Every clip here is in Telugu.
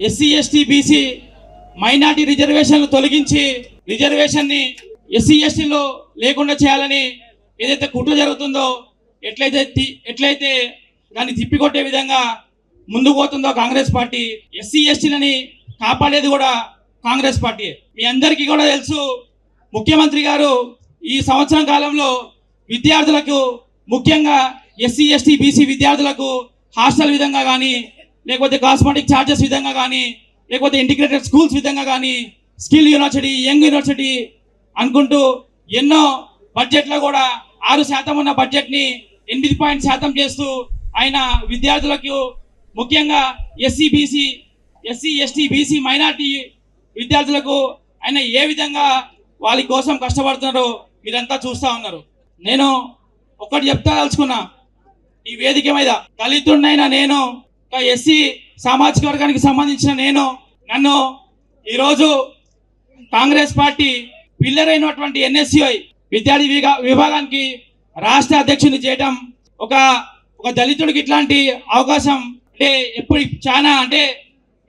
ఎస్సీ ఎస్టీ బీసీ మైనార్టీ రిజర్వేషన్లు తొలగించి రిజర్వేషన్ని ఎస్సీ ఎస్టీలో లేకుండా చేయాలని ఏదైతే కుట్ర జరుగుతుందో ఎట్లయితే దాన్ని తిప్పికొట్టే విధంగా ముందుకు పోతుందో కాంగ్రెస్ పార్టీ, ఎస్సీ ఎస్టీలని కాపాడేది కూడా కాంగ్రెస్ పార్టీ. మీ అందరికీ కూడా తెలుసు, ముఖ్యమంత్రి గారు ఈ సంవత్సరం కాలంలో విద్యార్థులకు, ముఖ్యంగా ఎస్సీ ఎస్టీ బీసీ విద్యార్థులకు హాస్టల్ విధంగా కానీ, లేకపోతే కాస్మెటిక్ ఛార్జెస్ విధంగా కానీ, లేకపోతే ఇంటిగ్రేటెడ్ స్కూల్స్ విధంగా కానీ, స్కిల్ యూనివర్సిటీ, యంగ్ యూనివర్సిటీ అనుకుంటూ ఎన్నో బడ్జెట్లో కూడా 6% ఉన్న బడ్జెట్ని 8% చేస్తూ ఆయన విద్యార్థులకు, ముఖ్యంగా ఎస్సీ ఎస్టీ బీసీ మైనార్టీ విద్యార్థులకు ఆయన ఏ విధంగా వాళ్ళ కోసం కష్టపడుతున్నారో మీరంతా చూస్తూ ఉన్నారు. నేను ఒకటి చెప్తాదలుచుకున్నా, ఈ వేదిక మీద దళితుడినైనా నేను, ఎస్సీ సామాజిక వర్గానికి సంబంధించిన నన్ను ఈరోజు కాంగ్రెస్ పార్టీ పిల్లర్ అయినటువంటి ఎన్ఎస్యుఐ విద్యార్థి విభాగానికి రాష్ట్ర అధ్యక్షుని చేయడం ఒక దళితుడికి ఇట్లాంటి అవకాశం అంటే ఎప్పుడు అంటే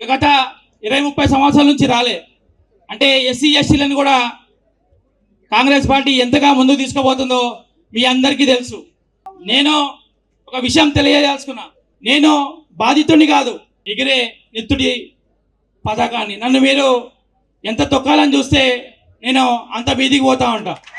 గత 20-30 సంవత్సరాల నుంచి రాలే. అంటే ఎస్సీ ఎస్టీలను కూడా కాంగ్రెస్ పార్టీ ఎంతగా ముందుకు తీసుకుపోతుందో మీ అందరికీ తెలుసు. నేను ఒక విషయం తెలియజేసుకున్నా, నేను బాధితుడిని కాదు, ఎగిరే నెత్తుడి పథకాన్ని. నన్ను మీరు ఎంత తొక్కాలని చూస్తే నేను అంత మీదికి పోతా ఉంటా.